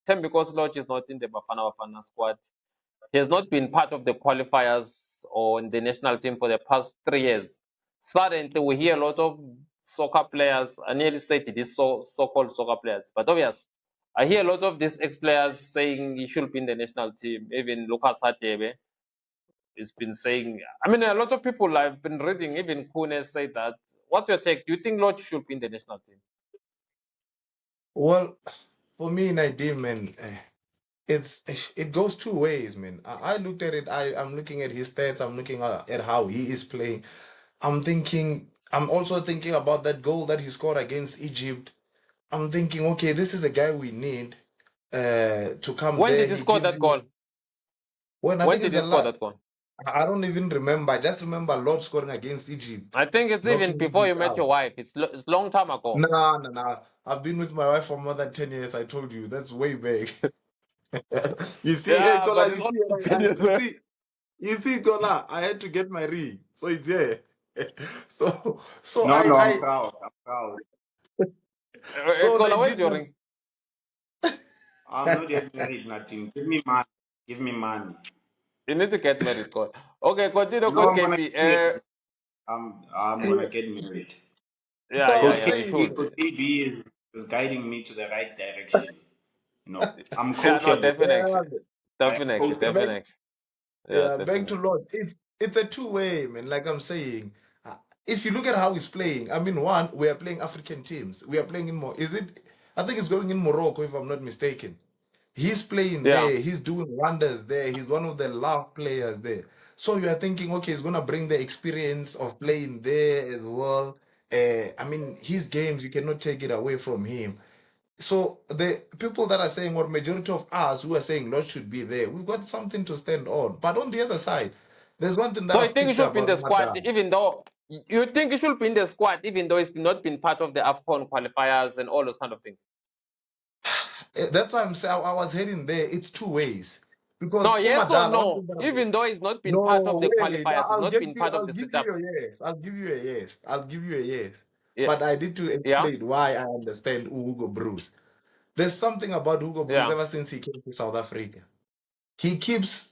Thembinkosi Lorch is not in the Bafana Bafana squad. He has not been part of the qualifiers or in the national team for the past 3 years. Suddenly, we hear a lot of soccer players. I nearly said these so-called soccer players, but obvious. I hear a lot of these ex-players saying he should be in the national team. Even Lucas Hadebe has been saying. I mean, a lot of people I've been reading, even Kune say that. What's your take? Do you think Lodge should be in the national team? Well, for me, Nadim, man, it goes two ways, man. I looked at it. I'm looking at his stats. I'm looking at how he is playing. I'm also thinking about that goal that he scored against Egypt. I'm thinking, okay, this is a guy we need to come When there. did he score that goal? When When did he score that goal? I don't even remember. I just remember Lord scoring against Egypt. I think it's even before you met your wife. It's long time ago. No. I've been with my wife for more than 10 years. I told you. That's way back. You see, Yeah, Tola, but it's almost 10 years. you see, Tola, I had to get my ring, so it's there. so I'm proud. So Kola, where's your ring? I'm not yet married, nothing. Give me money. You need to get married, Kola. Okay, continue, No, Coach KP. I'm gonna get married. Yeah, you should. Because AB is guiding me to the right direction. You know, I'm Yeah, no, coachable. definitely. Yeah, back to Lord. It's a two-way, man. Like I'm saying, if you look at how he's playing, I mean, one, we are playing African teams. We are playing in more. I think it's going in Morocco, if I'm not mistaken. He's playing there. He's doing wonders there. He's one of the last players there. So you are thinking, okay, he's gonna bring the experience of playing there as well. I mean, his games, you cannot take it away from him. So the people that are saying, or majority of us who are saying Lord should be there, we've got something to stand on. But on the other side, there's one thing that So you I've think he picked should up be in the about squad, Madam. even though you think he should be in the squad, even though he's not been part of the AFCON qualifiers and all those kind of things? That's why I'm saying I was heading there. It's two ways. Because No, yes or Umadala, no? Even though he's not been no, part of the wait, qualifiers, he's not been part of I'll the give setup. you a yes. I'll give you a yes. I'll give you a yes. Yeah. But I need to Yeah. explain why I understand Hugo Bruce. There's something about Hugo Bruce ever since he came to South Africa. He keeps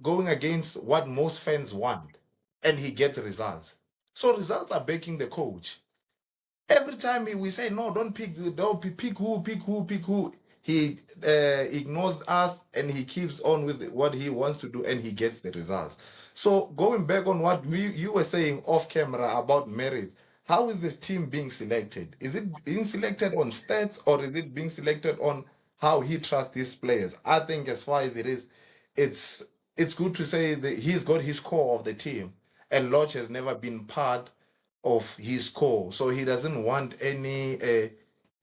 going against what most fans want, and he gets results. So results are backing the coach. Every time we say no, don't pick who. He ignores us and he keeps on with what he wants to do, and he gets the results. So going back on what you were saying off camera about merit, how is this team being selected? Is it being selected on stats, or is it being selected on how he trusts his players? I think as far as it is, it's good to say that he's got his core of the team, and Lodge has never been part of his core, so he doesn't want any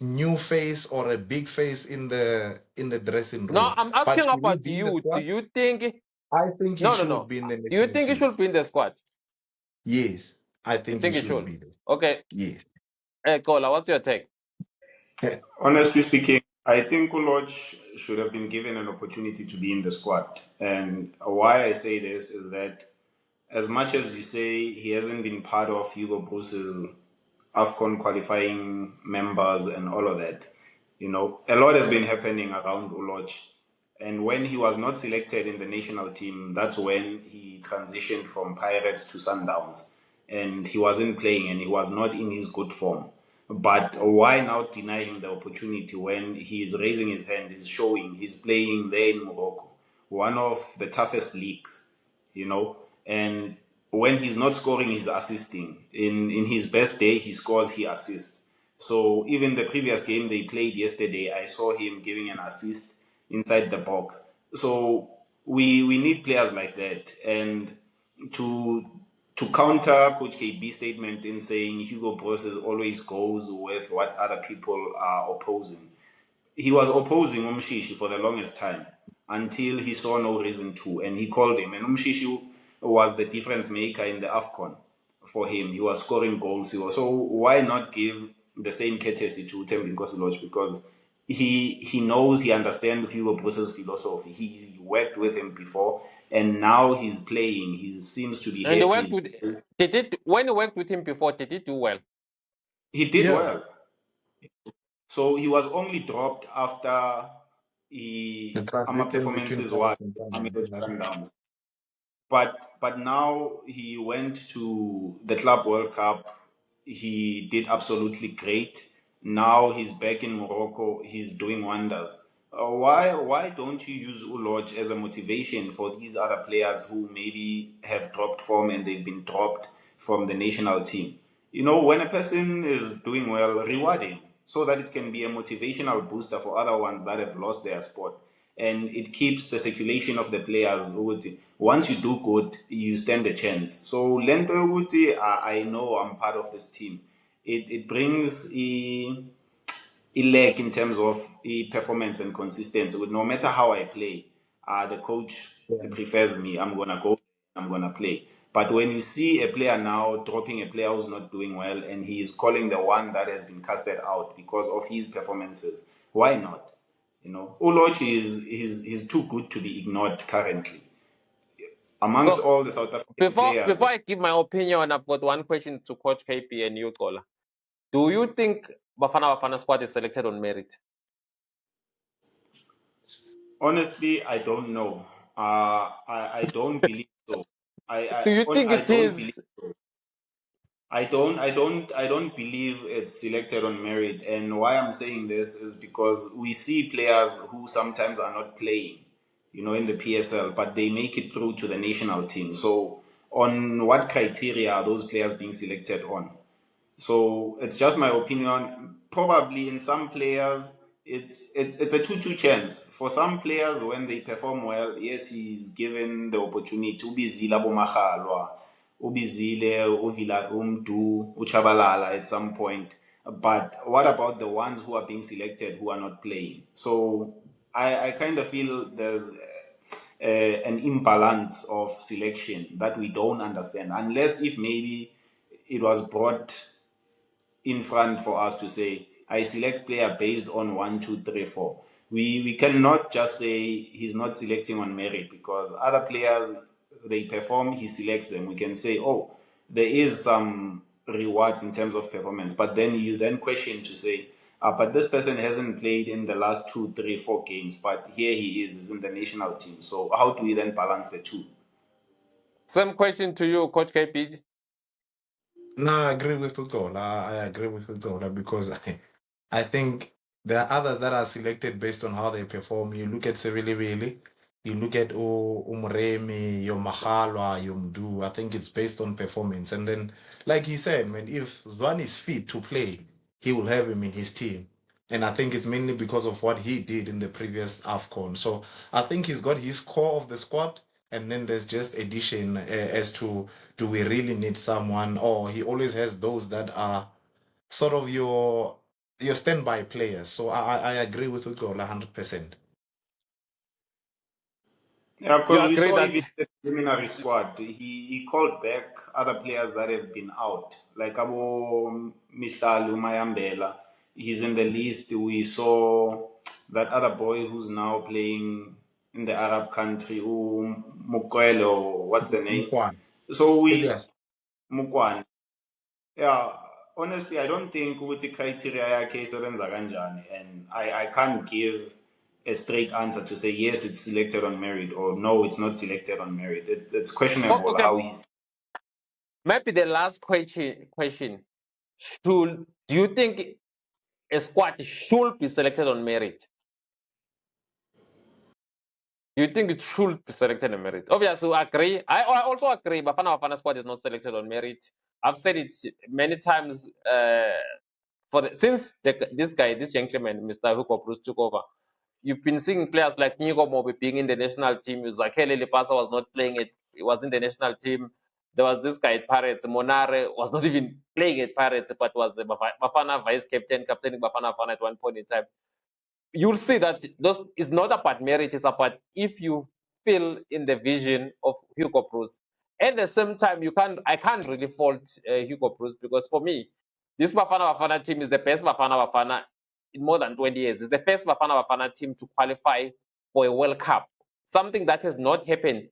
new face or a big face in the dressing room. No, I'm asking But about you. Do you think? I think he should be in the Do you think he should be in the squad? Yes, I think he should be there. Okay. Yes. Hey, Kola, what's your take? Honestly speaking, I think Lodge should have been given an opportunity to be in the squad. And why I say this is that as much as you say he hasn't been part of Hugo Bruce's AFCON qualifying members and all of that, a lot has been happening around Lodge. And when he was not selected in the national team, that's when he transitioned from Pirates to Sundowns. And he wasn't playing and he was not in his good form. But why now deny him the opportunity when he is raising his hand, he's showing, he's playing there in Morocco, one of the toughest leagues, and when he's not scoring, he's assisting. In his best day, he scores, he assists. So even the previous game they played yesterday, I saw him giving an assist inside the box. So we need players like that. And to counter Coach KB's statement in saying Hugo Bruce always goes with what other people are opposing. He was opposing Umshishi for the longest time until he saw no reason to, and he called him. And Umshishi was the difference maker in the AFCON for him. He was scoring goals. So why not give the same courtesy to Thembinkosi Lorch? Because he knows, he understands Hugo Bruce's philosophy. He worked with him before, and now he's playing. He seems to be happy. When you worked with him before, did he do well? He did well. So he was only dropped after performances were Sundowns. But now he went to the Club World Cup. He did absolutely great. Now he's back in Morocco. He's doing wonders. Why don't you use Uloj as a motivation for these other players who maybe have dropped form and they've been dropped from the national team? You know, when a person is doing well, reward him so that it can be a motivational booster for other ones that have lost their spot. And it keeps the circulation of the players. Once you do good, you stand a chance. So Lento Uguti, I know I'm part of this team. It brings a leg in terms of performance and consistency. No matter how I play, the coach prefers me. I'm gonna go. I'm gonna play. But when you see a player now dropping a player who's not doing well, and he is calling the one that has been casted out because of his performances, why not? You know, Uloch is too good to be ignored currently. Amongst all the South African players. Before I give my opinion, I've got one question to Coach KP and you, Kola. Do you think Bafana squad is selected on merit? Honestly, I don't know. I don't believe so. Do you think it is? I don't believe it's selected on merit. And why I'm saying this is because we see players who sometimes are not playing, you know, in the PSL, but they make it through to the national team. So on what criteria are those players being selected on? So it's just my opinion. Probably in some players, it's a 2-2 chance. For some players, when they perform well, yes, he's given the opportunity. Ubizile Abomakhalwa, Ubizile, Uvila Umdu, Uchabalala at some point. But what about the ones who are being selected who are not playing? So I kind of feel there's an imbalance of selection that we don't understand, unless if maybe it was brought in front for us to say, I select player based on 1, 2, 3, 4. We cannot just say he's not selecting on merit because other players, they perform, he selects them. We can say, oh, there is some rewards in terms of performance, but then you then question to say, but this person hasn't played in the last 2, 3, 4 games, but here he is in the national team. So how do we then balance the two? Same question to you, Coach KP. No, I agree with Utola. I agree with Utola because I think there are others that are selected based on how they perform. You look at Serilibili, you look at Umremi, Yomahalwa, Yomdu. I think it's based on performance. And then, like he said, man, if Zwan is fit to play, he will have him in his team. And I think it's mainly because of what he did in the previous AFCON. So I think he's got his core of the squad. And then there's just addition as to do we really need someone, or he always has those that are sort of your standby players. So I agree with Ugola 100%. Yeah, because we saw even the preliminary squad, he called back other players that have been out, like Abo Mishalu Mayambela. He's in the list. We saw that other boy who's now playing in the Arab country, Mukwelo, what's the name? Mukwan. So Mukwan. Yeah, honestly, I don't think ukuthi criteria yakhe isebenza kanjani, and I can't give a straight answer to say yes, it's selected on merit, or no, it's not selected on merit. It's questionable how he's. Maybe the last question: do you think a squad should be selected on merit? Do you think it should be selected on merit? Obviously, I agree. I also agree. Bafana squad is not selected on merit. I've said it many times. Since this gentleman, Mr. Hugo Bruce, took over, you've been seeing players like Nico Mobi being in the national team. Zakele Lipasa was not playing it. He was in the national team. There was this guy at Pirates. Monare was not even playing at Pirates, but was Bafana vice captain, captaining Bafana at one point in time. You'll see that those is not about merit, it's about if you feel in the vision of Hugo Bruce. At the same time, I can't really fault Hugo Bruce, because for me, this Bafana team is the best Bafana in more than 20 years. It's the first Bafana team to qualify for a World Cup, something that has not happened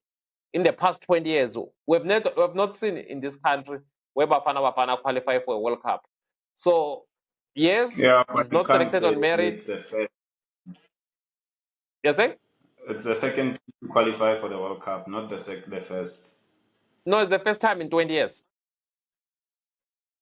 in the past 20 years. We've not seen in this country where Bafana qualify for a World Cup. So yes, yeah, it's not selected on merit. You say? It's the second to qualify for the World Cup, not the first. No, it's the first time in 20 years.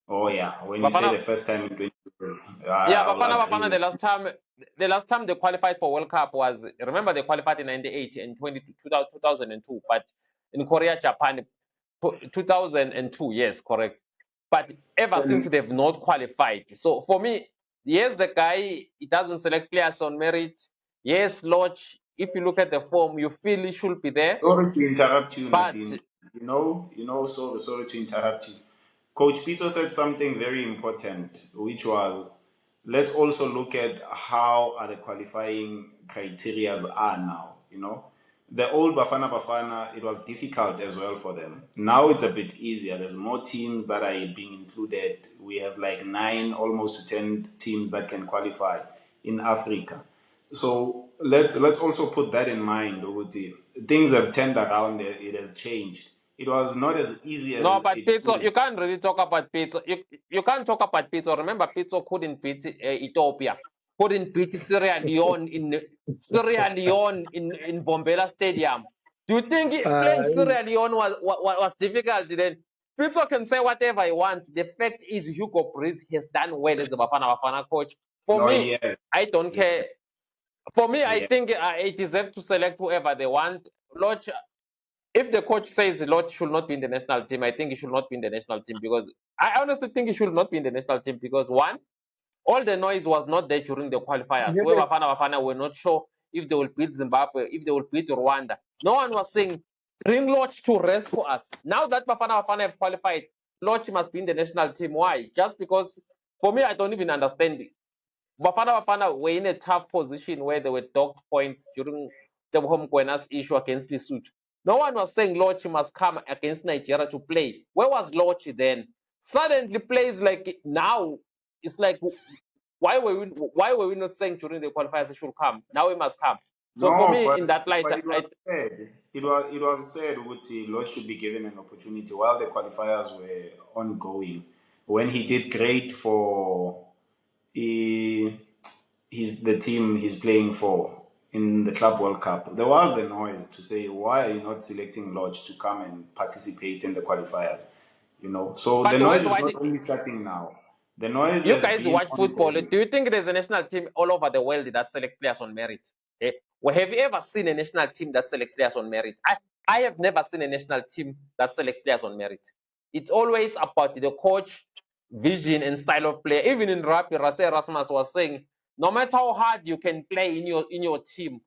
Oh yeah, when you say the first time in 20 years, yeah, I will agree Bafana, with the last time they qualified for World Cup was, remember they qualified in 98 and 2002, but in Korea, Japan, 2002, yes, correct. But ever since they've not qualified. So for me, yes, the guy, he doesn't select players on merit. Yes, Lodge, if you look at the form, you feel he should be there. Sorry to interrupt you, But Nadine. Sorry to interrupt you. Coach Peter said something very important, which was, let's also look at how are the qualifying criteria are now. The old Bafana, it was difficult as well for them. Now it's a bit easier. There's more teams that are being included. We have like 9, almost to 10 teams that can qualify in Africa. So let's also put that in mind, Uguti. Things have turned around. It has changed. It was not as easy as no, but it Pizzo, is. you can't really talk about Pizzo. You can't talk about Pizzo. Remember, Pizzo couldn't beat Ethiopia, couldn't beat Sierra Leone in Bombela Stadium. Do you think playing Sierra Leone was difficult then? Pizzo can say whatever he wants. The fact is, Hugo Broos has done well as a Bafana coach. For me, I don't care. For me, I think it deserves to select whoever they want. Lodge, if the coach says Lodge should not be in the national team, I think he should not be in the national team, because I honestly think he should not be in the national team because, one, all the noise was not there during the qualifiers. Where Bafana were not sure if they will beat Zimbabwe, if they will beat Rwanda. No one was saying, bring Lodge to rescue us. Now that Bafana have qualified, Lodge must be in the national team. Why? Just because, for me, I don't even understand it. Bafana were in a tough position where they were docked points during the home Gwenas issue against Lesotho. No one was saying Lodge must come against Nigeria to play. Where was Lodge then? Suddenly plays like now. It's like, why were we not saying during the qualifiers he should come? Now he must come. So for me, in that light, it was said that Lodge should be given an opportunity while the qualifiers were ongoing. When he did great for the team he's playing for in the Club World Cup, there was the noise to say, why are you not selecting Lodge to come and participate in the qualifiers? So but the noise is not only starting now. The noise. You guys watch football. Do you think there's a national team all over the world that select players on merit? Well, have you ever seen a national team that select players on merit? I have never seen a national team that select players on merit. It's always about the coach, vision, and style of play. Even in rugby, Rassie Erasmus was saying, no matter how hard you can play in your team,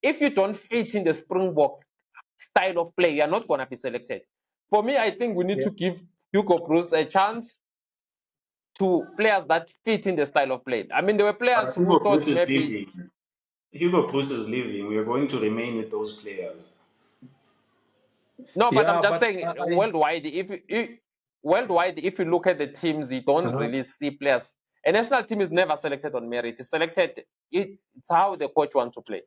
if you don't fit in the Springbok style of play, you are not going to be selected. For me, I think we need to give Hugo Broos a chance to players that fit in the style of play. I mean, there were players who thought maybe Hugo Broos is leaving. We are going to remain with those players. No, but I'm just saying, worldwide, if you look at the teams, you don't really see players. A national team is never selected on merit. It's selected. It's how the coach wants to play.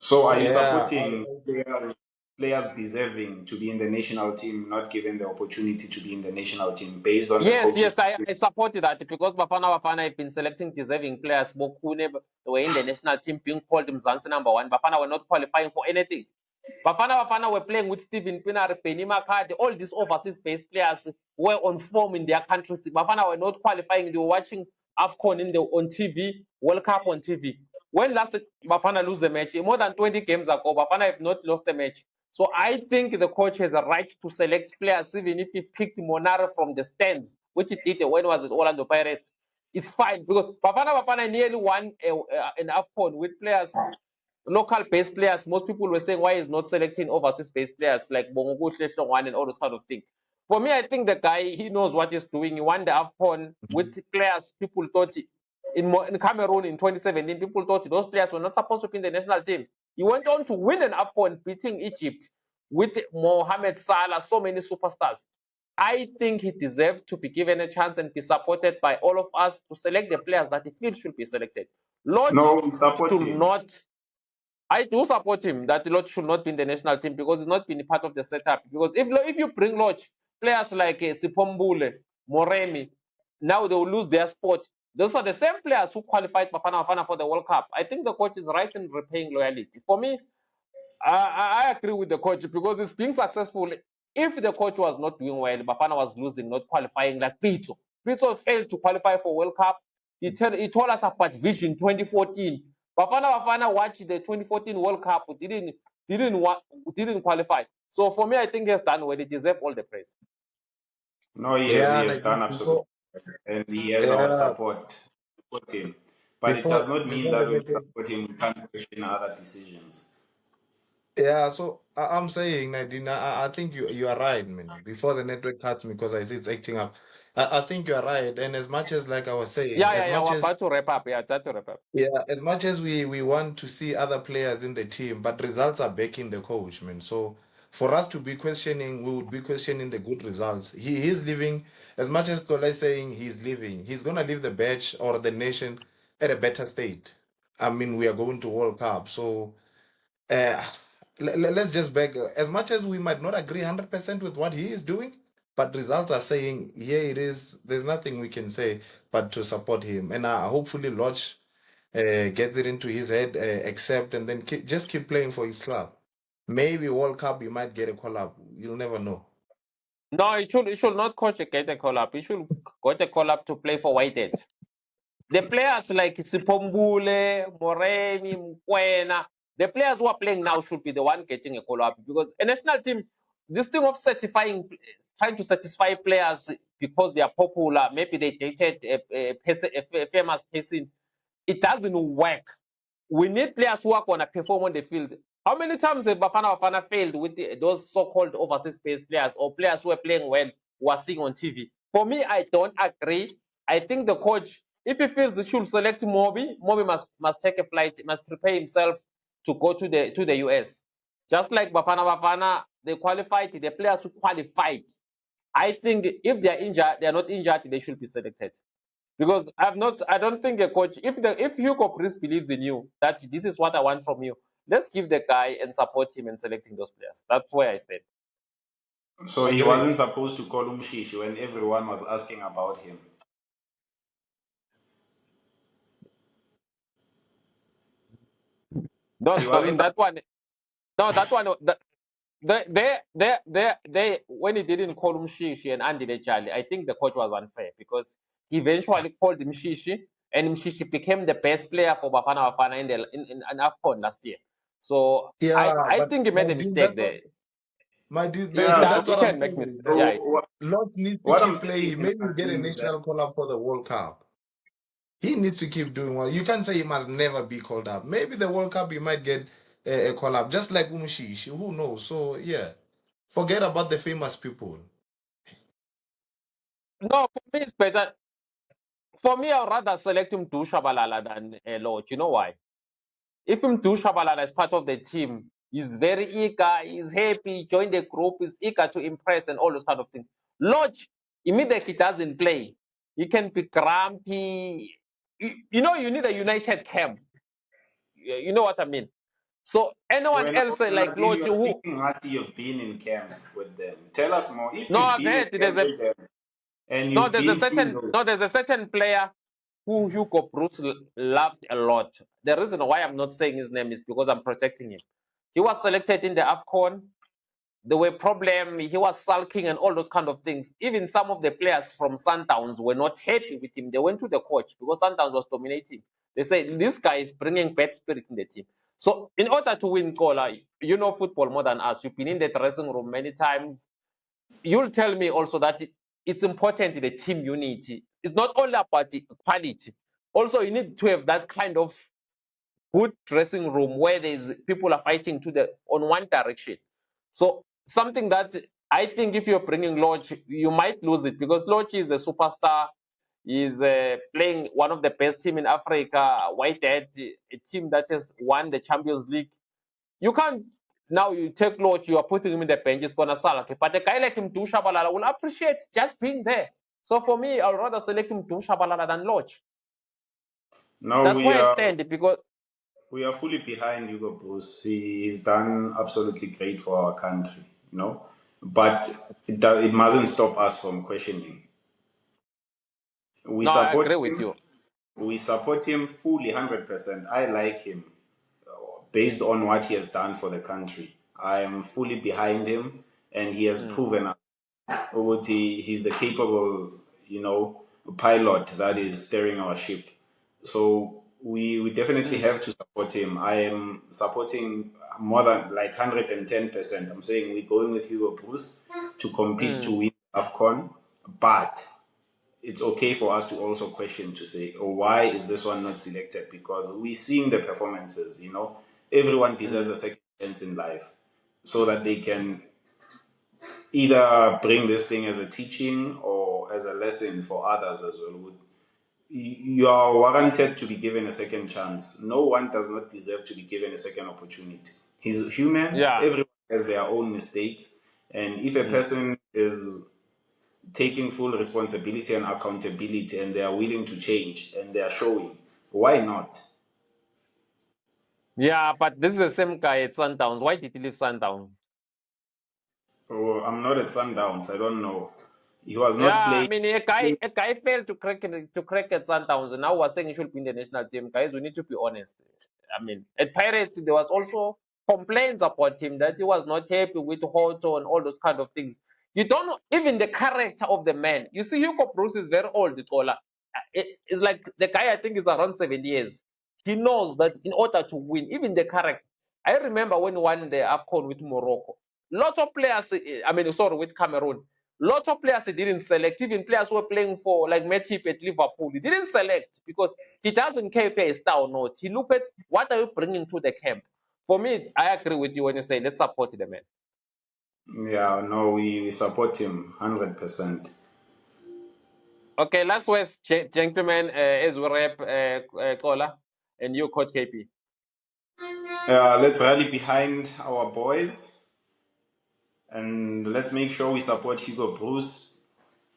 So are you supporting players deserving to be in the national team, not given the opportunity to be in the national team based on the coaches? Yes, I support that, because Bafana have been selecting deserving players. Bokune were in the national team being called Mzansi #1. Bafana were not qualifying for anything. Bafana were playing with Stephen Pienaar, Penny McCarthy. All these overseas-based players were on form in their countries. Bafana were not qualifying. They were watching AFCON on TV, World Cup on TV. When last did Bafana lose the match? More than 20 games ago, Bafana have not lost a match. So I think the coach has a right to select players, even if he picked Monaro from the stands, which he did when he was at Orlando Pirates. It's fine, because Bafana nearly won an AFCON with players, local-based players. Most people were saying, why is not selecting overseas-based players like Bongo Shleshongwan and all those kind of things. For me, I think the guy, he knows what he's doing. He won the AFCON with players people thought in Cameroon in 2017, people thought those players were not supposed to be in the national team. He went on to win an AFCON beating Egypt with Mohamed Salah, so many superstars. I think he deserves to be given a chance and be supported by all of us to select the players that he feels should be selected. Lodge should not. I do support him that Lodge should not be in the national team, because he's not been part of the setup. Because if you bring Lodge, players like Sipombule, Moremi, now they will lose their spot. those are the same players who qualified Bafana Bafana for the World Cup. I think the coach is right in repaying loyalty. For me, I agree with the coach because it's being successful. If the coach was not doing well, Bafana was losing, not qualifying, like Pitso. Pitso failed to qualify for World Cup. He told us about Vision 2014. Bafana watched the 2014 World Cup, didn't qualify. So for me, I think he has done well. He deserves all the praise. No, he has done absolutely, and he has our support him. But it does not mean that when we support him, we can't question other decisions. Yeah, so I'm saying, Nadine, I think you are right, man. Before the network cuts me because I see it's acting up. I think you are right. And as much as, like I was saying, We're about to wrap up. Yeah, as much as we want to see other players in the team, but results are backing the coach, man. So for us to be questioning, we would be questioning the good results. He's leaving, as much as Tola is saying he's leaving, he's gonna leave the badge or the nation at a better state. I mean, we are going to World Cup, so uh, let's just beg. As much as we might not agree 100% with what he is doing, but results are saying, yeah, it is. There's nothing we can say but to support him, and hopefully Lodge gets it into his head, accept, and then just keep playing for his club. Maybe World Cup, you might get a call up. You'll never know. No, he should not get a call up. He should get a call up to play for Whitehead. The players like Sipombule, Moreni, Mkwena, the players who are playing now should be the one getting a call up, because a national team, this thing of trying to satisfy players because they are popular, maybe they dated a famous person, it doesn't work. We need players who are going to perform on the field. How many times have Bafana failed with those so-called overseas-based players or players who are playing well, who are seeing on TV? For me, I don't agree. I think the coach, if he feels he should select Mobi must take a flight, must prepare himself to go to the US. Just like Bafana, they qualified, the players who qualified. I think if they are injured, they are not injured, they should be selected. Because I don't think a coach, if Hugo Broos believes in you, that this is what I want from you, let's give the guy and support him in selecting those players. That's where I stand. So he wasn't supposed to call him Shishi when everyone was asking about him. No, in that one, they when he didn't call him Shishi and Andy Lechali, I think the coach was unfair because he eventually called him Shishi, and Shishi became the best player for Bafana in AFCON last year. So yeah, I think he made a mistake there. My dude, that's what I'm saying. Lodge needs to keep playing. Maybe get a national call up for the World Cup. He needs to keep doing well. You can't say he must never be called up. Maybe the World Cup he might get a call up, just like Umushishi. Who knows? So yeah, forget about the famous people. No, for me it's better. For me, I'd rather select him to Shabalala than Lodge. You know why? If him to Shabalala is part of the team, he's very eager, he's happy, joined the group, he's eager to impress and all those kind of things. Lodge, immediately doesn't play. He can be grumpy. You know, you need a united camp. You know what I mean? So anyone else like Lodge who... You've been in camp with them. Tell us more. If no, you've been in camp with them and you've there's a certain player who Hugo Broos loved a lot. The reason why I'm not saying his name is because I'm protecting him. He was selected in the AFCON. There were problems. He was sulking and all those kind of things. Even some of the players from Sundowns were not happy with him. They went to the coach because Sundowns was dominating. They said, this guy is bringing bad spirit in the team. So in order to win, Kola, you know football more than us. You've been in the dressing room many times. You'll tell me also that it's important in the team unity. It's not only about the quality. Also, you need to have that kind of good dressing room where people are fighting on one direction. So something that I think if you're bringing Lodge, you might lose it because Lodge is a superstar. He's playing one of the best team in Africa, Whitehead, a team that has won the Champions League. You can't, now you take Lodge, you are putting him in the bench, it's going to sell. Okay? But a guy like him, Du Shabalala, will appreciate just being there. So for me, I'd rather select him, Du Shabalala, than Lodge. No, that's why I stand, because we are fully behind Hugo Broos. He's done absolutely great for our country, you know. But it mustn't stop us from questioning. I agree with you. We support him fully, 100%. I like him based on what he has done for the country. I am fully behind him, and he has proven us. He's the capable, pilot that is steering our ship. So we definitely have to support him. I am supporting more than like 110%. I'm saying we're going with Hugo Bruce to compete to win AFCON, but it's okay for us to also question to say, oh, why is this one not selected? Because we're seeing the performances, everyone deserves a second chance in life so that they can either bring this thing as a teaching or as a lesson for others as well. You are warranted to be given a second chance. No one does not deserve to be given a second opportunity. He's human. Yeah. Everyone has their own mistakes. And if a person is taking full responsibility and accountability and they are willing to change and they are showing, why not? Yeah, but this is the same guy at Sundowns. Why did he leave Sundowns? Oh, I'm not at Sundowns. I don't know. He was not playing. I mean, a guy failed to crack at Sundowns, and now we're saying he should be in the national team. Guys, we need to be honest. I mean, at Pirates, there was also complaints about him that he was not happy with Hoto and all those kind of things. You don't know even the character of the man. You see, Hugo Bruce is very old. It's like the guy, I think, is around 70 years. He knows that in order to win, even the character. I remember when he won the AFCON with Morocco. Lots of players, with Cameroon. Lots of players he didn't select, even players who were playing for like Matip at Liverpool. He didn't select because he doesn't care if you're a star or not. He look at what are you bringing to the camp. For me, I agree with you when you say let's support the man. Yeah, no, we support him 100%. Okay, last words, gentlemen, as we wrap, Kola, and you, Coach KP. Let's rally behind our boys and let's make sure we support Hugo Bruce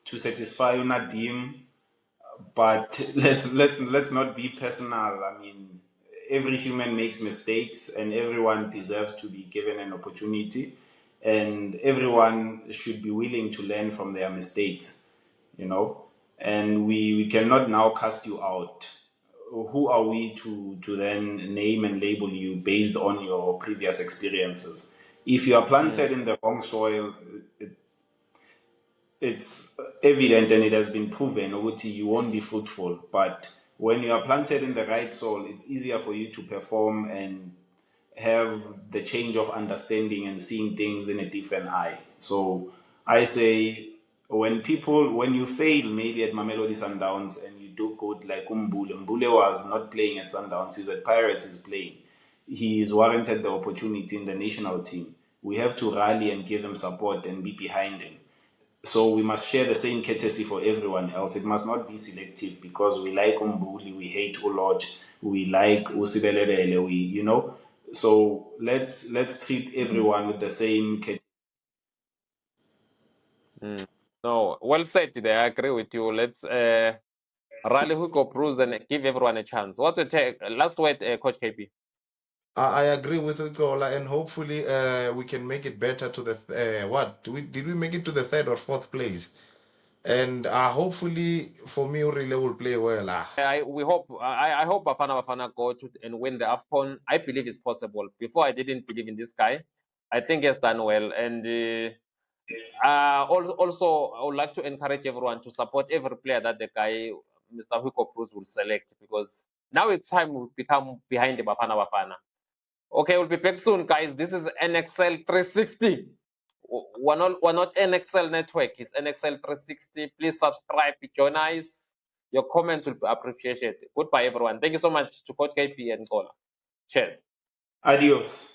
to satisfy Nadim. But let's not be personal. I mean, every human makes mistakes, and everyone deserves to be given an opportunity, and everyone should be willing to learn from their mistakes. And we cannot now cast you out. Who are we to then name and label you based on your previous experiences? If you are planted in the wrong soil, it's evident and it has been proven you won't be fruitful. But when you are planted in the right soil, it's easier for you to perform and have the change of understanding and seeing things in a different eye. So I say, when you fail maybe at Mamelodi Sundowns and you do good like Mbule was not playing at Sundowns, he's at Pirates, is playing. He is warranted the opportunity in the national team. We have to rally and give him support and be behind him. So we must share the same courtesy for everyone else. It must not be selective because we like Mbuli, we hate Uloj, we like Usibelebele, So let's treat everyone with the same courtesy. No, well said there. I agree with you. Let's rally Hugo Bruce and give everyone a chance. What's your last word, Coach KP? I agree with Ukola, and hopefully we can make it better to the did we make it to the 3rd or 4th place? And hopefully for me, Urile will play well. I hope Bafana go to and win the AFCON. I believe it's possible. Before I didn't believe in this guy. I think he's done well. And also I would like to encourage everyone to support every player that the guy, Mr. Hugo Bruce, will select, because now it's time we become behind the Bafana. Okay, we'll be back soon, guys. This is NXL 360. We're not NXL Network. It's NXL 360. Please subscribe, join us. Your comments will be appreciated. Goodbye, everyone. Thank you so much to Coach KP and Kola. Cheers. Adios.